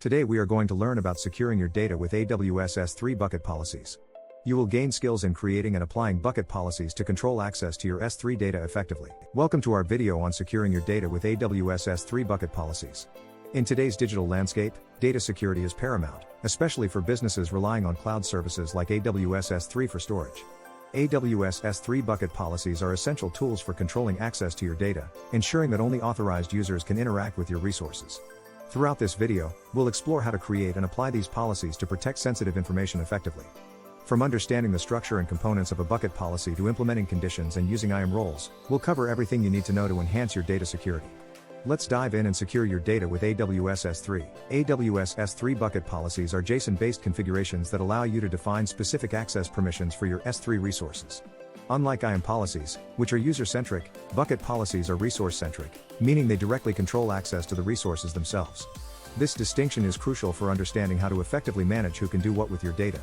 Today we are going to learn about securing your data with AWS S3 Bucket Policies. You will gain skills in creating and applying bucket policies to control access to your S3 data effectively. Welcome to our video on securing your data with AWS S3 Bucket Policies. In today's digital landscape, data security is paramount, especially for businesses relying on cloud services like AWS S3 for storage. AWS S3 Bucket Policies are essential tools for controlling access to your data, ensuring that only authorized users can interact with your resources. Throughout this video, we'll explore how to create and apply these policies to protect sensitive information effectively. From understanding the structure and components of a bucket policy to implementing conditions and using IAM roles, we'll cover everything you need to know to enhance your data security. Let's dive in and secure your data with AWS S3. AWS S3 Bucket Policies are JSON-based configurations that allow you to define specific access permissions for your S3 resources. Unlike IAM policies, which are user-centric, bucket policies are resource-centric, meaning they directly control access to the resources themselves. This distinction is crucial for understanding how to effectively manage who can do what with your data.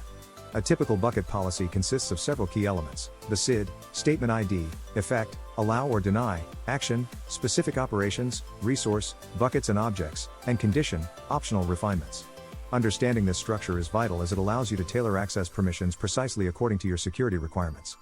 A typical bucket policy consists of several key elements: the SID, statement ID, effect, allow or deny, action, specific operations, resource, buckets and objects, and condition, optional refinements. Understanding this structure is vital as it allows you to tailor access permissions precisely according to your security requirements.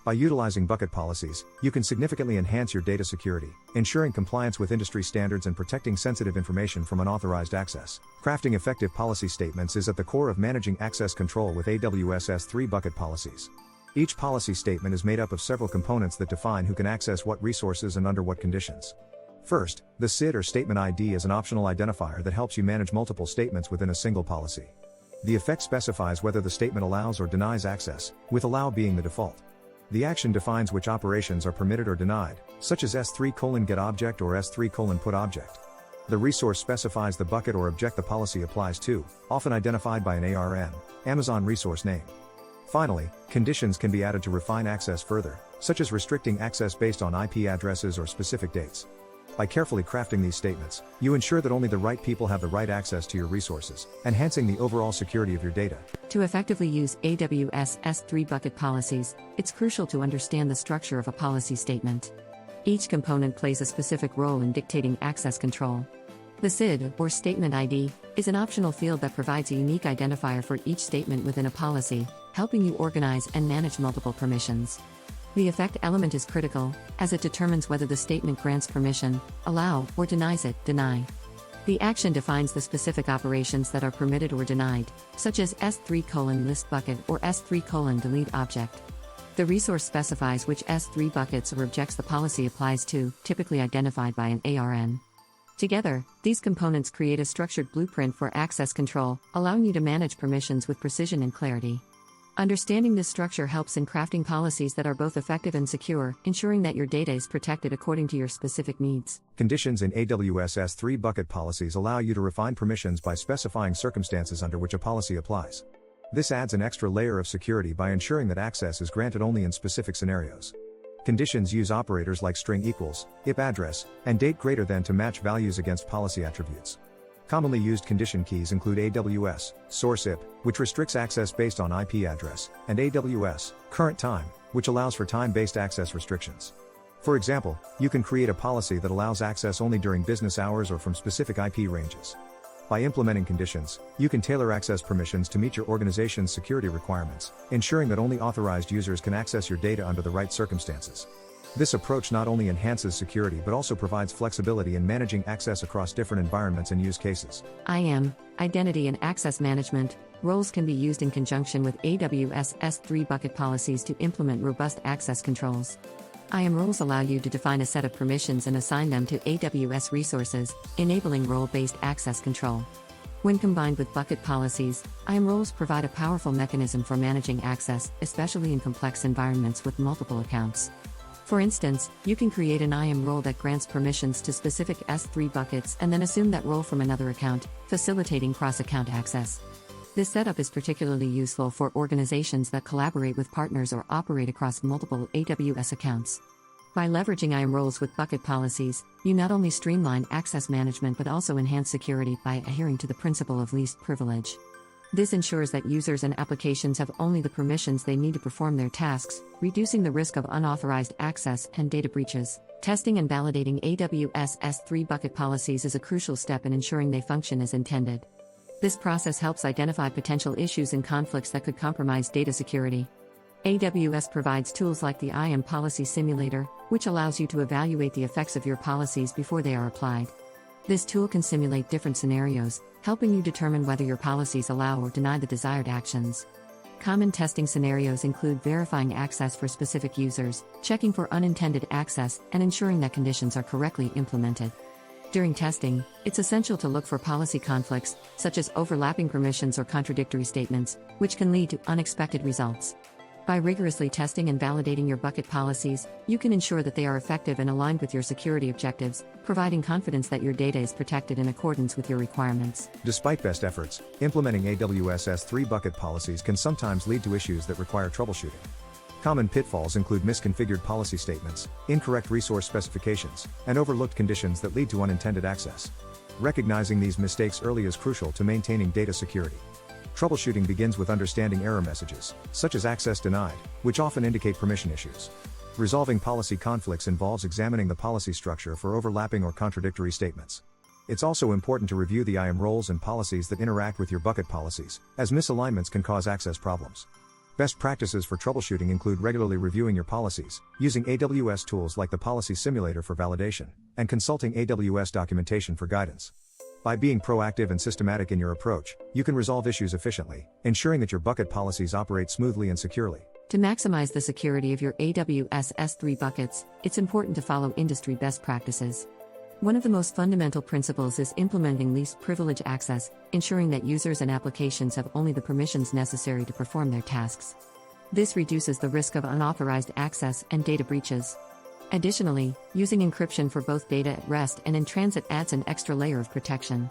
By utilizing bucket policies, you can significantly enhance your data security, ensuring compliance with industry standards and protecting sensitive information from unauthorized access. Crafting effective policy statements is at the core of managing access control with AWS S3 Bucket Policies. Each policy statement is made up of several components that define who can access what resources and under what conditions. First, the SID or statement ID is an optional identifier that helps you manage multiple statements within a single policy. The effect specifies whether the statement allows or denies access, with allow being the default. The action defines which operations are permitted or denied, such as S3:getObject or S3:putObject. The resource specifies the bucket or object the policy applies to, often identified by an ARN, Amazon resource name. Finally, conditions can be added to refine access further, such as restricting access based on IP addresses or specific dates. By carefully crafting these statements, you ensure that only the right people have the right access to your resources, enhancing the overall security of your data. To effectively use AWS S3 Bucket Policies, it's crucial to understand the structure of a policy statement. Each component plays a specific role in dictating access control. The SID, or Statement ID, is an optional field that provides a unique identifier for each statement within a policy, helping you organize and manage multiple permissions. The effect element is critical, as it determines whether the statement grants permission, allow, or denies it, deny. The action defines the specific operations that are permitted or denied, such as S3:list bucket or S3:delete object. The resource specifies which S3 buckets or objects the policy applies to, typically identified by an ARN. Together, these components create a structured blueprint for access control, allowing you to manage permissions with precision and clarity. Understanding this structure helps in crafting policies that are both effective and secure, ensuring that your data is protected according to your specific needs. Conditions in AWS S3 Bucket Policies allow you to refine permissions by specifying circumstances under which a policy applies. This adds an extra layer of security by ensuring that access is granted only in specific scenarios. Conditions use operators like string equals, IP address, and date greater than to match values against policy attributes. Commonly used condition keys include AWS source IP, which restricts access based on IP address, and AWS current time, which allows for time-based access restrictions. For example, you can create a policy that allows access only during business hours or from specific IP ranges. By implementing conditions, you can tailor access permissions to meet your organization's security requirements, ensuring that only authorized users can access your data under the right circumstances. This approach not only enhances security but also provides flexibility in managing access across different environments and use cases. IAM, Identity and Access Management, roles can be used in conjunction with AWS S3 Bucket Policies to implement robust access controls. IAM roles allow you to define a set of permissions and assign them to AWS resources, enabling role-based access control. When combined with bucket policies, IAM roles provide a powerful mechanism for managing access, especially in complex environments with multiple accounts. For instance, you can create an IAM role that grants permissions to specific S3 buckets and then assume that role from another account, facilitating cross-account access. This setup is particularly useful for organizations that collaborate with partners or operate across multiple AWS accounts. By leveraging IAM roles with bucket policies, you not only streamline access management but also enhance security by adhering to the principle of least privilege. This ensures that users and applications have only the permissions they need to perform their tasks, reducing the risk of unauthorized access and data breaches. Testing and validating AWS S3 Bucket Policies is a crucial step in ensuring they function as intended. This process helps identify potential issues and conflicts that could compromise data security. AWS provides tools like the IAM Policy Simulator, which allows you to evaluate the effects of your policies before they are applied. This tool can simulate different scenarios, helping you determine whether your policies allow or deny the desired actions. Common testing scenarios include verifying access for specific users, checking for unintended access, and ensuring that conditions are correctly implemented. During testing, it's essential to look for policy conflicts, such as overlapping permissions or contradictory statements, which can lead to unexpected results. By rigorously testing and validating your bucket policies, you can ensure that they are effective and aligned with your security objectives, providing confidence that your data is protected in accordance with your requirements. Despite best efforts, implementing AWS S3 Bucket Policies can sometimes lead to issues that require troubleshooting. Common pitfalls include misconfigured policy statements, incorrect resource specifications, and overlooked conditions that lead to unintended access. Recognizing these mistakes early is crucial to maintaining data security. Troubleshooting begins with understanding error messages, such as access denied, which often indicate permission issues. Resolving policy conflicts involves examining the policy structure for overlapping or contradictory statements. It's also important to review the IAM roles and policies that interact with your bucket policies, as misalignments can cause access problems. Best practices for troubleshooting include regularly reviewing your policies, using AWS tools like the Policy Simulator for validation, and consulting AWS documentation for guidance. By being proactive and systematic in your approach, you can resolve issues efficiently, ensuring that your bucket policies operate smoothly and securely. To maximize the security of your AWS S3 buckets, it's important to follow industry best practices. One of the most fundamental principles is implementing least privilege access, ensuring that users and applications have only the permissions necessary to perform their tasks. This reduces the risk of unauthorized access and data breaches. Additionally, using encryption for both data at rest and in transit adds an extra layer of protection.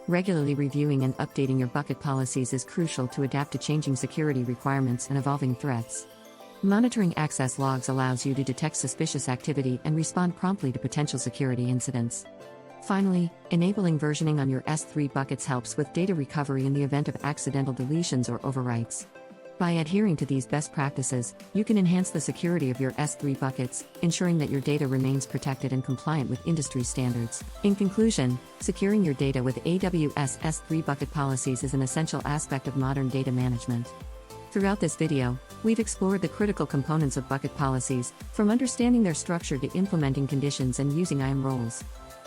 Regularly reviewing and updating your bucket policies is crucial to adapt to changing security requirements and evolving threats. Monitoring access logs allows you to detect suspicious activity and respond promptly to potential security incidents. Finally, enabling versioning on your S3 buckets helps with data recovery in the event of accidental deletions or overwrites. By adhering to these best practices, you can enhance the security of your S3 buckets, ensuring that your data remains protected and compliant with industry standards. In conclusion, securing your data with AWS S3 Bucket Policies is an essential aspect of modern data management. Throughout this video, we've explored the critical components of bucket policies, from understanding their structure to implementing conditions and using IAM roles.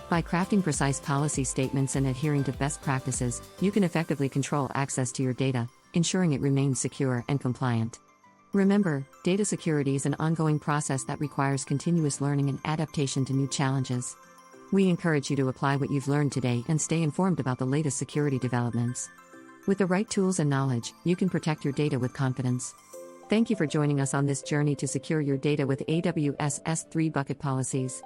By crafting precise policy statements and adhering to best practices, you can effectively control access to your data, ensuring it remains secure and compliant. Remember, data security is an ongoing process that requires continuous learning and adaptation to new challenges. We encourage you to apply what you've learned today and stay informed about the latest security developments. With the right tools and knowledge, you can protect your data with confidence. Thank you for joining us on this journey to secure your data with AWS S3 Bucket Policies.